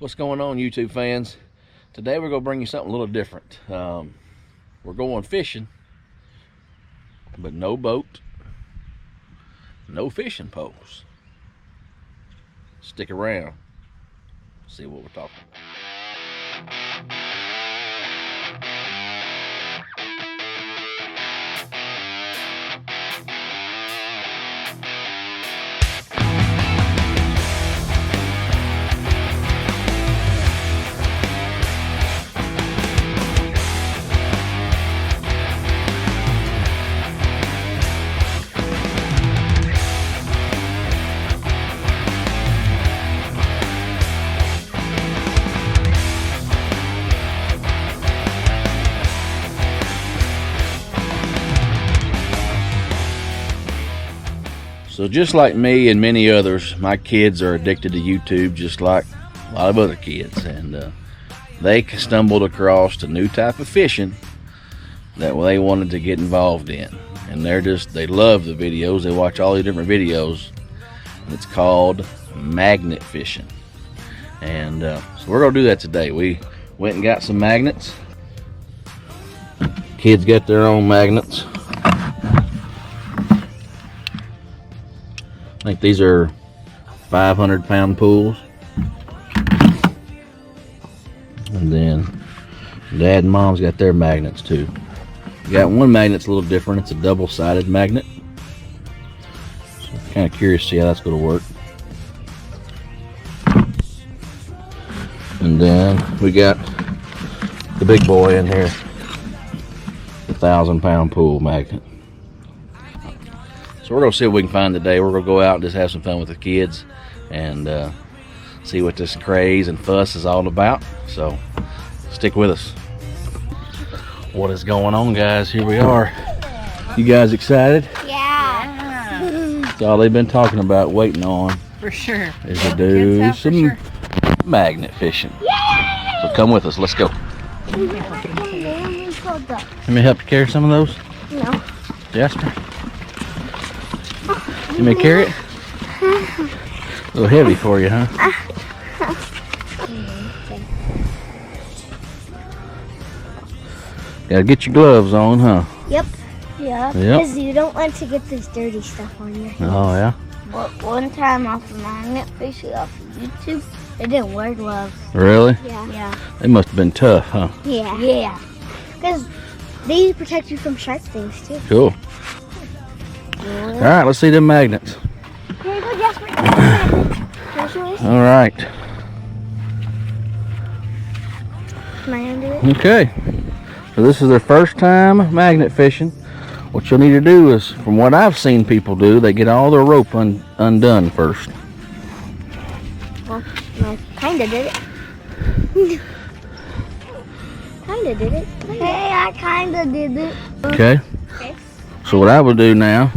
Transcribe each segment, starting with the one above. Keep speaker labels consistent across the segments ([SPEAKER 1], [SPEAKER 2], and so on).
[SPEAKER 1] What's going on, YouTube fans? Today we're going to bring you something a little different. We're going fishing, but no boat, no fishing poles. Stick around, see what we're talking about. So just like me and many others, my kids are addicted to YouTube just like a lot of other kids, and they stumbled across a new type of fishing that they wanted to get involved in, and they love the videos. They watch all the different videos, and it's called magnet fishing. And so we're gonna do that today. We went and got some magnets. Kids got their own magnets. I think these are 500-pound pools. And then Dad and Mom's got their magnets too. We got one magnet's a little different. It's a double-sided magnet. So I'm kind of curious to see how that's going to work. And then we got the big boy in here, the 1,000-pound pool magnet. So we're going to see what we can find today. We're going to go out and just have some fun with the kids and see what this craze and fuss is all about. So stick with us. What is going on, guys? Here we are. You guys excited?
[SPEAKER 2] Yeah.
[SPEAKER 1] That's all they've been talking about, waiting on.
[SPEAKER 3] For sure.
[SPEAKER 1] Is to do some magnet fishing.
[SPEAKER 2] Yay!
[SPEAKER 1] So come with us. Let's go.
[SPEAKER 2] Let
[SPEAKER 1] me help you carry some of those,
[SPEAKER 2] No.
[SPEAKER 1] Jasper. You may carry it? A little heavy for you, huh? Gotta get your gloves on, huh?
[SPEAKER 2] Yep. Yeah.
[SPEAKER 1] Yep.
[SPEAKER 2] Because you don't want to get this dirty stuff on your hands.
[SPEAKER 1] Oh, yeah?
[SPEAKER 2] Well, one time off of magnet fishing off of YouTube, they didn't wear gloves.
[SPEAKER 1] Really?
[SPEAKER 2] Yeah. Yeah.
[SPEAKER 1] They must have been tough, huh?
[SPEAKER 2] Yeah. Yeah. Because they protect you from sharp things too.
[SPEAKER 1] Cool. All right, let's see them magnets.
[SPEAKER 2] Here you go, Jasper. Can
[SPEAKER 1] All right.
[SPEAKER 2] I undo it?
[SPEAKER 1] Okay. So this is their first time magnet fishing. What you'll need to do is, from what I've seen people do, they get all their rope undone first.
[SPEAKER 2] Well, I kind of did it. Kind of did it. Hey, I kind of did it.
[SPEAKER 1] Okay.
[SPEAKER 2] Okay.
[SPEAKER 1] So what I would do now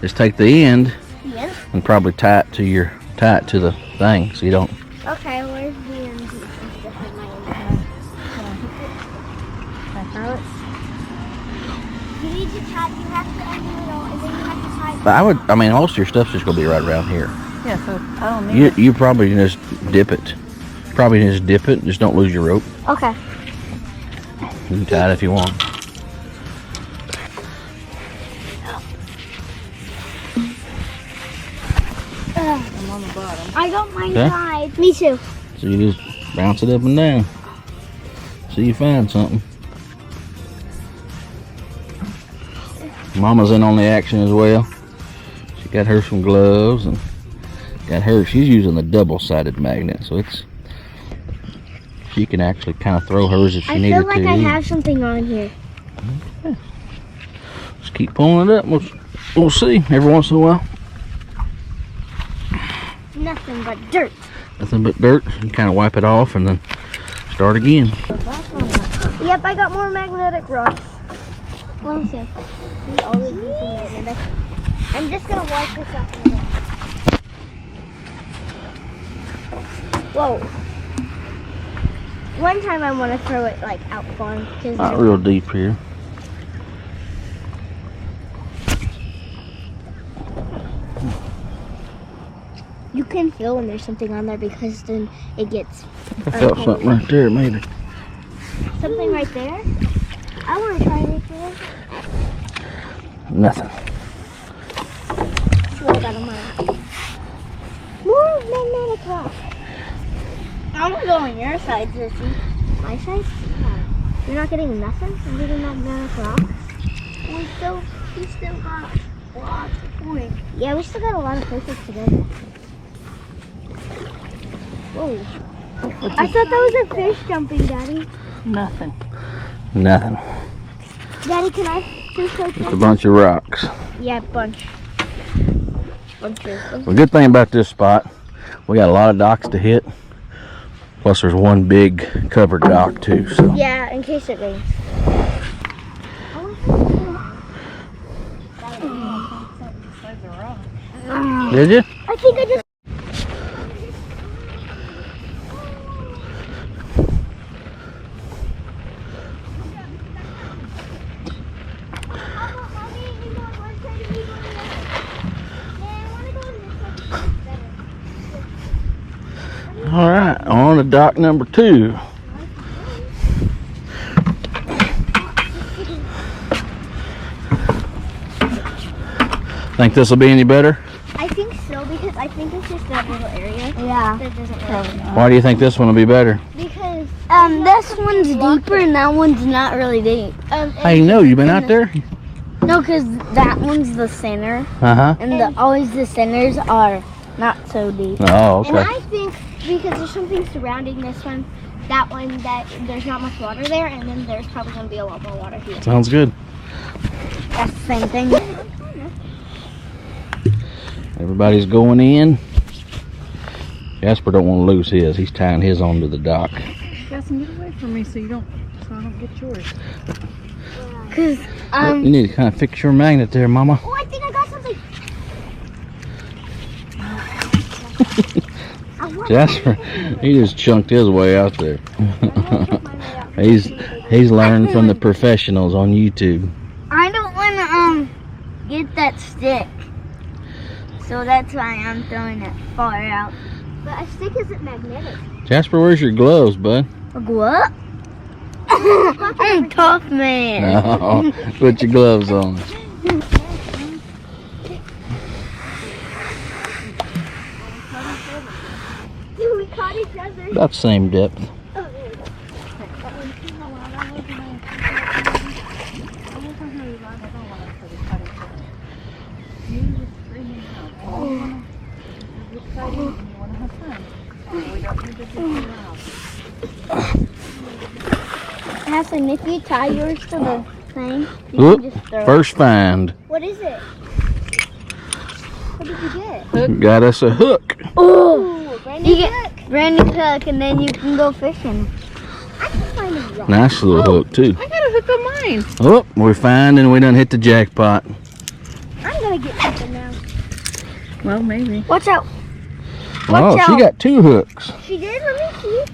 [SPEAKER 1] is take the end
[SPEAKER 2] Yes.
[SPEAKER 1] and probably tie it to the thing, so you don't.
[SPEAKER 2] Okay, where's the end? You need to tie. You have to undo it all, and then you have to tie.
[SPEAKER 1] But I mean, most of your stuff's just gonna be right around here.
[SPEAKER 3] Yeah, so I don't need
[SPEAKER 1] You probably just dip it. Probably just dip it. Just don't lose your rope.
[SPEAKER 2] Okay.
[SPEAKER 1] You can tie it if you want.
[SPEAKER 3] I'm on the bottom.
[SPEAKER 2] I got mine
[SPEAKER 1] Okay.
[SPEAKER 2] tied. Me too.
[SPEAKER 1] So you just bounce it up and down. See you find something. Mama's in on the action as well. She got her some gloves and got her. She's using the double-sided magnet, so she can actually kind of throw hers if she
[SPEAKER 2] I
[SPEAKER 1] needed
[SPEAKER 2] feel like
[SPEAKER 1] to.
[SPEAKER 2] I have something on here.
[SPEAKER 1] Just keep pulling it up. We'll see every once in a while.
[SPEAKER 2] Nothing but dirt.
[SPEAKER 1] Nothing but dirt. You kind of wipe it off and then start again.
[SPEAKER 2] Yep, I got more magnetic rods. Let me see. We always use the magnetic. I'm just gonna wipe this off. Whoa. One time I want to throw it like out far.
[SPEAKER 1] Not real deep here.
[SPEAKER 2] You can feel when there's something on there because then it gets
[SPEAKER 1] I felt something right there, maybe.
[SPEAKER 2] something right there. I want to try right there.
[SPEAKER 1] Nothing.
[SPEAKER 2] That's what I got on mine. More magnetic rock. I'm gonna go on your side, Sissy. My side? Yeah. You're not getting nothing? You're getting magnetic rocks? We still got lots of points. Yeah, we still got a lot of places to go. Whoa. I thought that was a fish jumping, Daddy.
[SPEAKER 3] Nothing.
[SPEAKER 1] Nothing.
[SPEAKER 2] Daddy, can I just like
[SPEAKER 1] It's a bunch of rocks.
[SPEAKER 2] Yeah, bunches.
[SPEAKER 1] The good thing about this spot, we got a lot of docks to hit. Plus there's one big covered dock too, so.
[SPEAKER 2] Yeah, in case it rains.
[SPEAKER 1] Did you?
[SPEAKER 2] I think I just.
[SPEAKER 1] All right, on to dock number 2. Think this will be any better?
[SPEAKER 2] I think so because I think it's just that little area. Yeah. That doesn't really.
[SPEAKER 1] Why do you think this one will be better?
[SPEAKER 2] Because
[SPEAKER 4] This one's deeper and that one's not really deep.
[SPEAKER 1] How you know? You been out there?
[SPEAKER 4] No, because that one's the center,
[SPEAKER 1] Uh-huh.
[SPEAKER 4] and always the centers are not so deep.
[SPEAKER 1] Oh,
[SPEAKER 2] And
[SPEAKER 1] okay.
[SPEAKER 2] I think because there's something surrounding this one, that one, that there's not much water there, and then there's probably going to be a lot more water here.
[SPEAKER 1] Sounds good.
[SPEAKER 4] That's the same thing.
[SPEAKER 1] Everybody's going in. Jasper don't want to lose his. He's tying his onto the dock.
[SPEAKER 3] Justin, get away from me so I don't get yours.
[SPEAKER 4] Because
[SPEAKER 1] You need to kind of fix your magnet there, Mama.
[SPEAKER 2] Oh, I think I got something.
[SPEAKER 1] Jasper, he just chunked his way out there. he's learned from the professionals on YouTube.
[SPEAKER 4] I don't want to get that stick, so that's why I'm throwing it far out.
[SPEAKER 2] But a stick isn't magnetic.
[SPEAKER 1] Jasper, where's your gloves, bud?
[SPEAKER 4] What? I'm a tough man.
[SPEAKER 1] Oh, put your gloves on.
[SPEAKER 2] We caught each other.
[SPEAKER 1] About the same depth.
[SPEAKER 4] Hassan, if you tie yours to the thing, you
[SPEAKER 1] Whoop,
[SPEAKER 4] can just throw it.
[SPEAKER 1] first find.
[SPEAKER 2] What is it? What did you get?
[SPEAKER 1] Got us a hook.
[SPEAKER 4] Oh,
[SPEAKER 2] Ooh, brand
[SPEAKER 4] you
[SPEAKER 2] new
[SPEAKER 4] get
[SPEAKER 2] hook.
[SPEAKER 4] brand new hook, and then you can go fishing.
[SPEAKER 2] I can find a rock.
[SPEAKER 1] Nice little hook, too.
[SPEAKER 3] I got a hook on mine.
[SPEAKER 1] Oh, we're finding we done hit the jackpot.
[SPEAKER 2] I'm gonna get something now.
[SPEAKER 3] Well, maybe.
[SPEAKER 4] Watch out.
[SPEAKER 1] Oh,
[SPEAKER 4] Watch
[SPEAKER 1] she
[SPEAKER 4] out.
[SPEAKER 1] got 2 hooks.
[SPEAKER 2] She did? Let me see.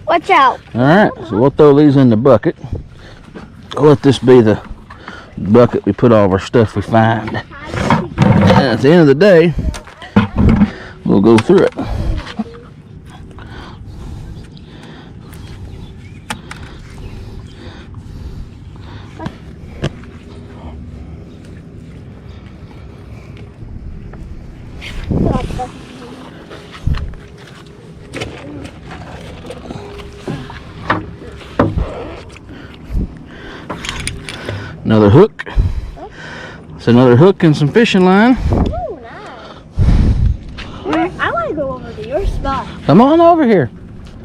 [SPEAKER 4] Watch out.
[SPEAKER 1] All right, so we'll throw these in the bucket. We'll let this be the bucket we put all of our stuff we find. And at the end of the day, we'll go through it. Another hook. It's another hook and some fishing line.
[SPEAKER 2] Ooh, nice. I want to go over to your spot.
[SPEAKER 1] Come on over here.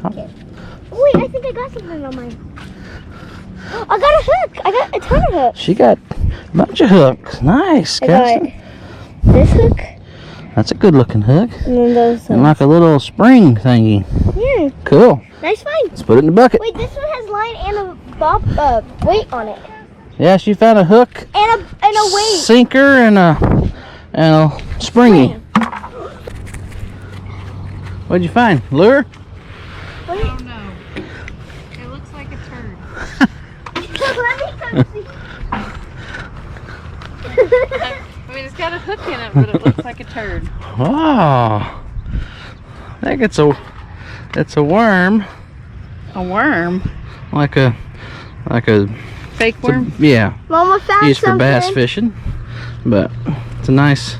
[SPEAKER 2] Wait, I think I got something on mine. I got a hook. I got a ton of hooks.
[SPEAKER 1] She got a bunch of hooks. Nice,
[SPEAKER 2] I got
[SPEAKER 1] Cassie.
[SPEAKER 2] this hook
[SPEAKER 1] That's a good looking hook.
[SPEAKER 2] and then those
[SPEAKER 1] And like a little spring thingy.
[SPEAKER 2] Yeah,
[SPEAKER 1] Cool.
[SPEAKER 2] nice find.
[SPEAKER 1] Let's put it in the bucket.
[SPEAKER 2] Wait, this one has line and a weight on it.
[SPEAKER 1] Yeah, she found a hook,
[SPEAKER 2] And a weight.
[SPEAKER 1] sinker, and a springy. What'd you find? Lure?
[SPEAKER 3] I don't know. It looks like a turd.
[SPEAKER 2] Let me come see.
[SPEAKER 3] I mean, It's got a hook in it, but it looks like a turd.
[SPEAKER 1] Oh, I think it's a worm.
[SPEAKER 3] A worm?
[SPEAKER 1] Like a
[SPEAKER 3] Fake worm?
[SPEAKER 1] yeah.
[SPEAKER 2] Mama found
[SPEAKER 1] Used for
[SPEAKER 2] something.
[SPEAKER 1] bass fishing, but it's a nice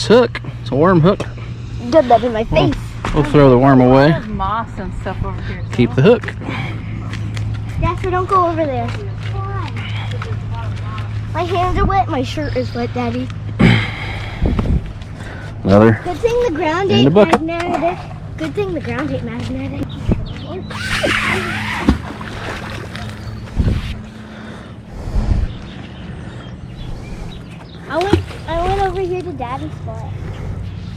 [SPEAKER 1] hook. It's a worm hook.
[SPEAKER 2] Did that in my face.
[SPEAKER 1] We'll throw the worm away.
[SPEAKER 3] There's moss and stuff over here.
[SPEAKER 1] Keep the hook.
[SPEAKER 2] Jasper, don't go over there. My hands are wet. My shirt is wet, Daddy.
[SPEAKER 1] Another.
[SPEAKER 2] Good thing the ground
[SPEAKER 1] In
[SPEAKER 2] ain't
[SPEAKER 1] the bucket.
[SPEAKER 2] magnetic. Good thing the ground ain't magnetic. I went over here to Daddy's spot.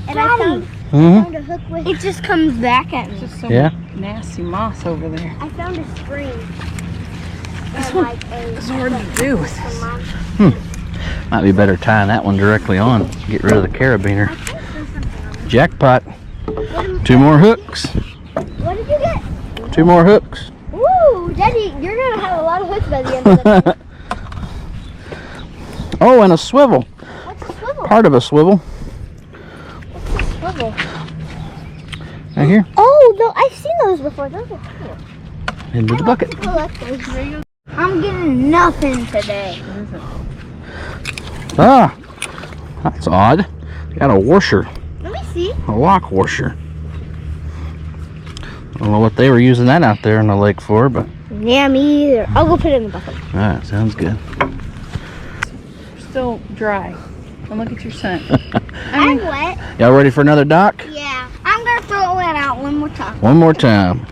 [SPEAKER 2] And I found a hook with. It just comes back at me.
[SPEAKER 3] Just some
[SPEAKER 1] Yeah.
[SPEAKER 3] nasty moss over there.
[SPEAKER 2] I found a spring.
[SPEAKER 3] This
[SPEAKER 2] And
[SPEAKER 3] one
[SPEAKER 2] like
[SPEAKER 3] It's hard to do with this.
[SPEAKER 1] Might be better tying that one directly on. Get rid of the carabiner. Jackpot. 2 more hooks.
[SPEAKER 2] What did you get?
[SPEAKER 1] 2 more hooks.
[SPEAKER 2] Woo! Daddy, you're gonna have a lot of hooks by the end of the
[SPEAKER 1] Oh, and a swivel.
[SPEAKER 2] What's a swivel?
[SPEAKER 1] Part of a swivel.
[SPEAKER 2] What's a swivel?
[SPEAKER 1] Right here.
[SPEAKER 2] Oh, no, I've seen those before. Those are cool.
[SPEAKER 1] Into the bucket.
[SPEAKER 2] I'm getting nothing today.
[SPEAKER 1] Ah, that's odd. Got a washer.
[SPEAKER 2] Let me see.
[SPEAKER 1] A lock washer. I don't know what they were using that out there in the lake for, but
[SPEAKER 2] Yeah, me either. I'll go put it in the bucket.
[SPEAKER 1] alright, sounds good.
[SPEAKER 3] Still dry. And look at your scent.
[SPEAKER 2] I'm wet.
[SPEAKER 1] Y'all ready for another dock?
[SPEAKER 2] Yeah. I'm gonna throw it out one more time.
[SPEAKER 1] One more time.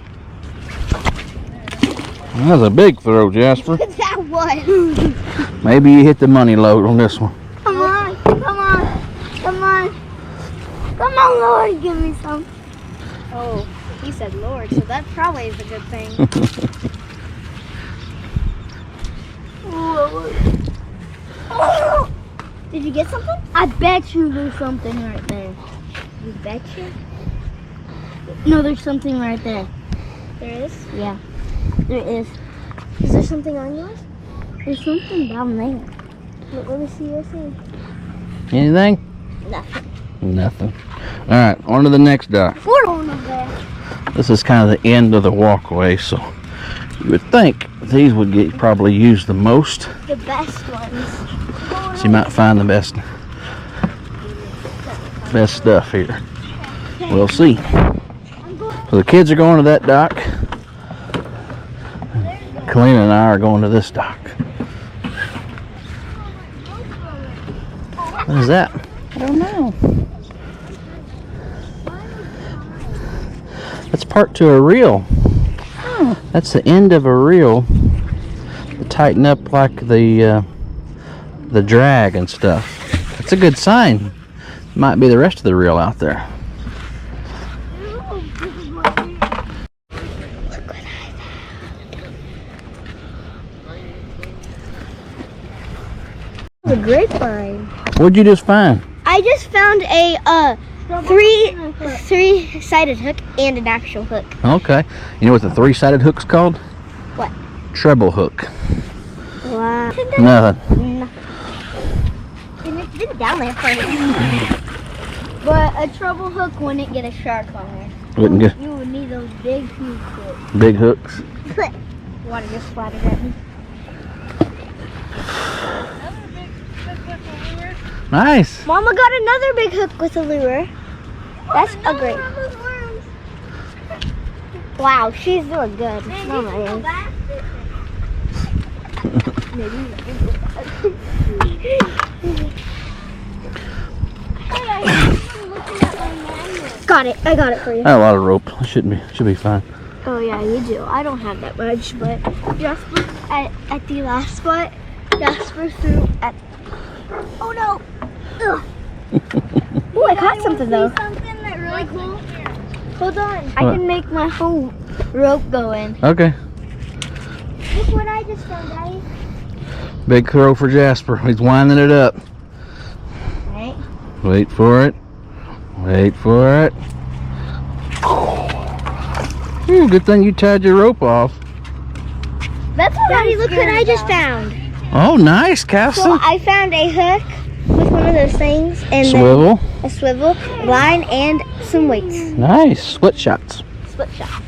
[SPEAKER 1] That was a big throw, Jasper.
[SPEAKER 2] That was.
[SPEAKER 1] Maybe you hit the money load on this one.
[SPEAKER 2] Come on. Come on. Come on. Come on, Lord. Give me some. Oh, he said Lord, so that probably is a good thing. Did you get something? I bet you there's something right there. You bet you? No, there's something right there. There is? Yeah, there is. Is there something on yours? There's something down there. Let me see your thing.
[SPEAKER 1] Anything?
[SPEAKER 2] Nothing.
[SPEAKER 1] Nothing. Alright, on to the next dock.
[SPEAKER 2] We're going over there.
[SPEAKER 1] This is kind of the end of the walkway, so you would think these would get probably used the most.
[SPEAKER 2] The best ones.
[SPEAKER 1] So you might find the best stuff here. We'll see. So the kids are going to that dock. Kalina and I are going to this dock. What is that?
[SPEAKER 3] I don't know.
[SPEAKER 1] That's part to a reel. That's the end of a reel to tighten up like the drag and stuff. That's a good sign. Might be the rest of the reel out there.
[SPEAKER 2] The grapevine.
[SPEAKER 1] What'd you just find?
[SPEAKER 2] I just found a three-sided hook and an actual hook.
[SPEAKER 1] Okay. You know what the 3-sided hook's called?
[SPEAKER 2] What?
[SPEAKER 1] Treble hook.
[SPEAKER 2] Wow.
[SPEAKER 1] Nothing.
[SPEAKER 2] And it's been down there for a minute. But a treble hook wouldn't get a shark on there.
[SPEAKER 1] Wouldn't get
[SPEAKER 2] You would need those big hooks.
[SPEAKER 1] big hooks.
[SPEAKER 2] Water just splattered at me.
[SPEAKER 1] Nice.
[SPEAKER 2] Mama got another big hook with a lure. That's a great. Wow, she's doing good. Mama is. Got it. I got it for you.
[SPEAKER 1] I got a lot of rope. Should be fine.
[SPEAKER 2] Oh yeah, you do. I don't have that much, but Jasper at the last spot, Jasper threw at. Oh no! Ugh. Oh, I caught something though. Something that really cool. Hold on, I
[SPEAKER 1] What?
[SPEAKER 2] can make my whole rope go in.
[SPEAKER 1] Okay.
[SPEAKER 2] Look what I just found, Daddy.
[SPEAKER 1] Big throw for Jasper. He's winding it up.
[SPEAKER 2] Right.
[SPEAKER 1] Wait for it. Wait for it. Ooh, good thing you tied your rope off.
[SPEAKER 2] That's what Daddy, look what I just found.
[SPEAKER 1] Oh, nice,
[SPEAKER 2] So
[SPEAKER 1] Castle.
[SPEAKER 2] I found a hook with one of those things and
[SPEAKER 1] Swivel.
[SPEAKER 2] then a swivel, line, and some weights.
[SPEAKER 1] Nice. Split shots.
[SPEAKER 2] Split shot.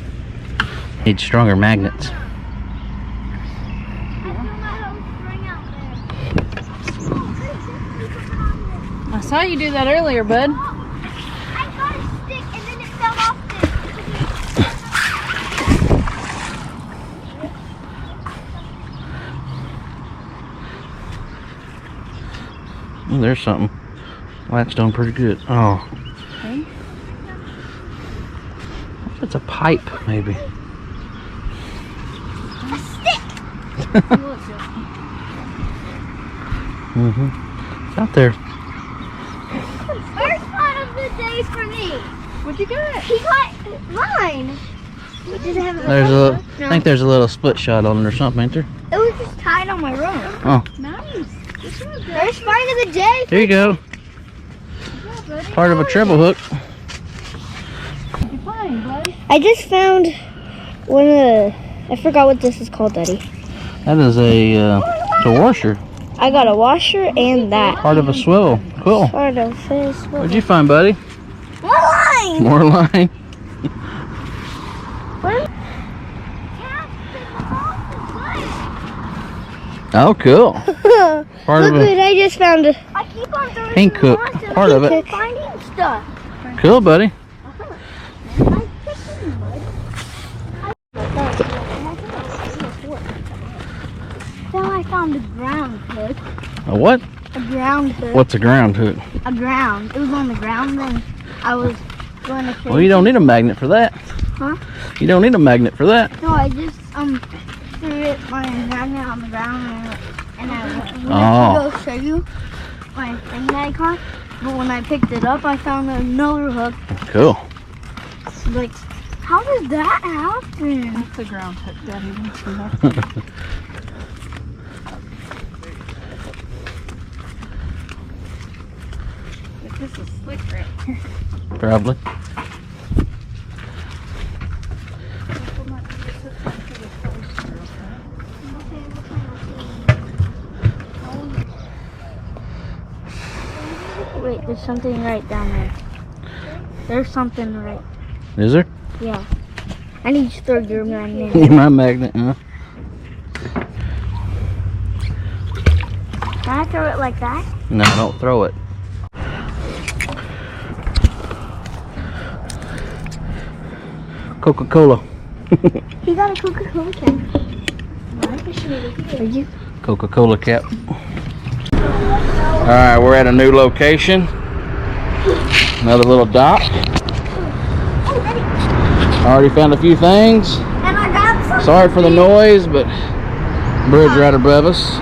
[SPEAKER 1] Need stronger magnets.
[SPEAKER 3] I saw you do that earlier, bud.
[SPEAKER 2] I got a stick and then it fell off
[SPEAKER 1] Oh, there's something. Latched on pretty good. Oh.
[SPEAKER 3] Okay.
[SPEAKER 1] It's a pipe, maybe. It's out there.
[SPEAKER 2] First one of the day for me.
[SPEAKER 3] What'd you get?
[SPEAKER 2] He got mine. Does it have a
[SPEAKER 1] There's a.
[SPEAKER 2] No.
[SPEAKER 1] I think there's a little split shot on it or something, ain't there?
[SPEAKER 2] It was just tied on my rope.
[SPEAKER 1] Oh,
[SPEAKER 3] Nice. This one's good.
[SPEAKER 2] First find of the day.
[SPEAKER 1] here you go. Part of a treble hook.
[SPEAKER 3] You fine, buddy?
[SPEAKER 2] I just found one of the. I forgot what this is called, Daddy.
[SPEAKER 1] That is it's a washer.
[SPEAKER 2] I got a washer and that.
[SPEAKER 1] Part of a swivel. Cool.
[SPEAKER 2] Part of this.
[SPEAKER 1] What'd you find, buddy?
[SPEAKER 2] More line.
[SPEAKER 1] More line. Oh, cool. Part
[SPEAKER 2] Look
[SPEAKER 1] of
[SPEAKER 2] what
[SPEAKER 1] a
[SPEAKER 2] I just found. I keep on throwing
[SPEAKER 1] pink hook. Part of it.
[SPEAKER 2] finding stuff.
[SPEAKER 1] Cool, buddy.
[SPEAKER 2] Then I found a ground hook.
[SPEAKER 1] A what?
[SPEAKER 2] A ground hook.
[SPEAKER 1] What's a ground hook?
[SPEAKER 2] A ground. It was on the ground. Then I was going to.
[SPEAKER 1] Well, you don't need a magnet for that.
[SPEAKER 2] Huh?
[SPEAKER 1] You don't need a magnet for that.
[SPEAKER 2] No, I just threw it my magnet on the ground and I went to go show you my thing that I caught. But when I picked it up, I found another hook.
[SPEAKER 1] Cool.
[SPEAKER 2] Like, how did that happen?
[SPEAKER 3] That's a ground hook, Daddy. Don't you know? This is slick right here.
[SPEAKER 1] Probably.
[SPEAKER 2] Wait, there's something right down there. There's something right.
[SPEAKER 1] Is there?
[SPEAKER 2] Yeah. I need to throw your magnet.
[SPEAKER 1] My magnet, huh?
[SPEAKER 2] Can I throw it like that?
[SPEAKER 1] No, don't throw it. Coca-Cola.
[SPEAKER 2] He got a Coca-Cola can. Are you?
[SPEAKER 1] Coca-Cola cap. Alright, we're at a new location. Another little dock. Already found a few things.
[SPEAKER 2] And I got something.
[SPEAKER 1] Sorry for the
[SPEAKER 2] big.
[SPEAKER 1] noise, but birds are right above us.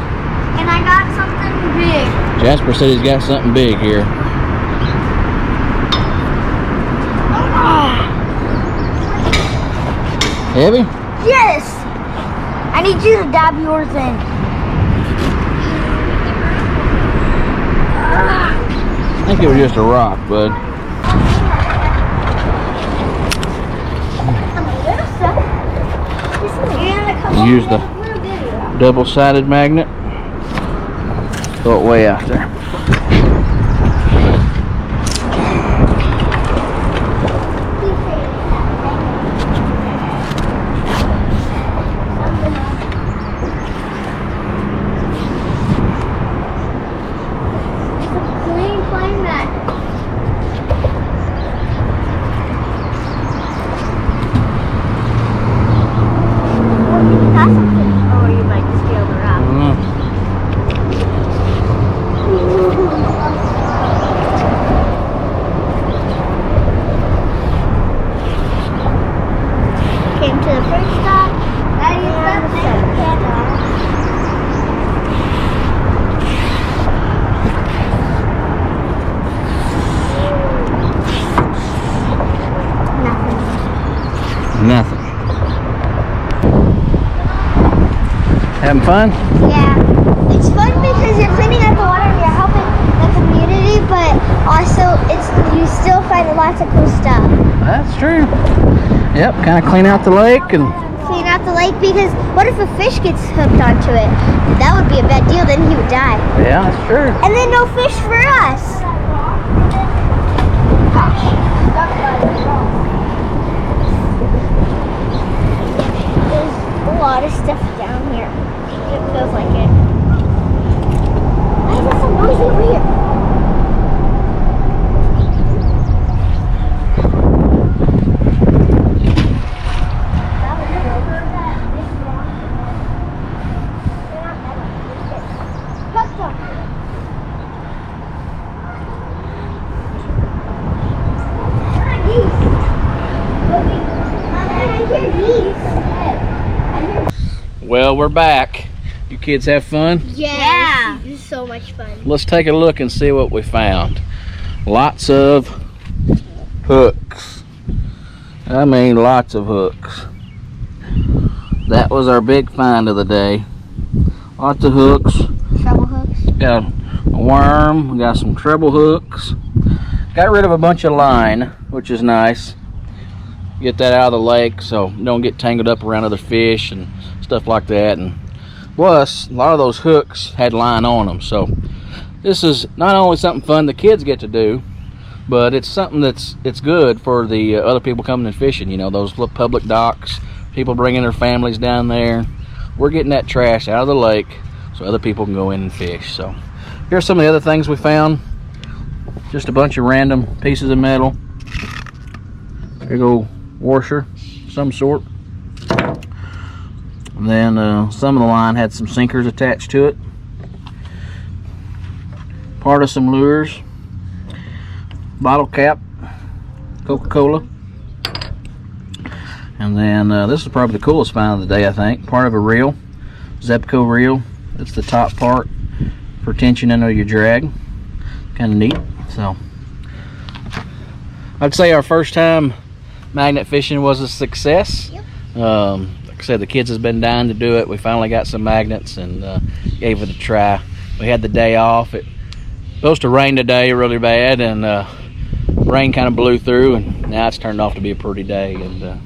[SPEAKER 2] And I got something big.
[SPEAKER 1] Jasper said he's got something big here. Heavy?
[SPEAKER 2] Yes. I need you to dab yours in.
[SPEAKER 1] I think it was just a rock, bud. Use the double-sided magnet. Throw it way out there.
[SPEAKER 2] Or you might just scale the rock. Came to the first stop. Now you got the second stop.
[SPEAKER 1] Nothing. Having fun?
[SPEAKER 2] Yeah. It's fun because you're cleaning up the water and you're helping the community, but also you still find lots of cool stuff.
[SPEAKER 1] That's true. Yep, kind of clean out the lake and
[SPEAKER 2] Clean out the lake because what if a fish gets hooked onto it? That would be a bad deal. Then he would die.
[SPEAKER 1] Yeah, that's true.
[SPEAKER 2] And then no fish for us. There's a lot of stuff down here. It feels like it. Why is there so noisy over here?
[SPEAKER 1] Well, we're back. You kids have fun?
[SPEAKER 2] Yeah. This is so much fun.
[SPEAKER 1] Let's take a look and see what we found. Lots of hooks. I mean, lots of hooks. That was our big find of the day. Lots of hooks.
[SPEAKER 2] Treble hooks.
[SPEAKER 1] Got a worm. We got some treble hooks. Got rid of a bunch of line, which is nice. Get that out of the lake so you don't get tangled up around other fish and stuff like that. And plus, a lot of those hooks had line on them. So this is not only something fun the kids get to do, but it's something it's good for the other people coming and fishing. You know, those little public docks, people bringing their families down there. We're getting that trash out of the lake so other people can go in and fish. So here's some of the other things we found. Just a bunch of random pieces of metal. There you go, washer, some sort. And then some of the line had some sinkers attached to it. Part of some lures. Bottle cap, Coca-Cola. And then this is probably the coolest find of the day, I think. Part of a reel, Zebco reel. It's the top part for tension under your drag. Kind of neat. So I'd say our first time magnet fishing was a success.
[SPEAKER 2] Yep.
[SPEAKER 1] Like I said, the kids has been dying to do it. We finally got some magnets and gave it a try. We had the day off. It was supposed to rain today really bad, and rain kind of blew through, and now it's turned off to be a pretty day. And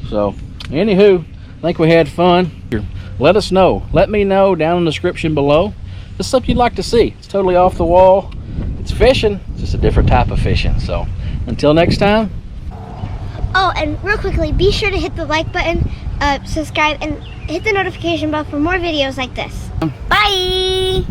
[SPEAKER 1] so anywho, I think we had fun. Let us know. Let me know down in the description below. This is something you'd like to see. It's totally off the wall. It's fishing, it's just a different type of fishing. So until next time.
[SPEAKER 2] Oh, and real quickly, be sure to hit the like button, subscribe, and hit the notification bell for more videos like this. Bye!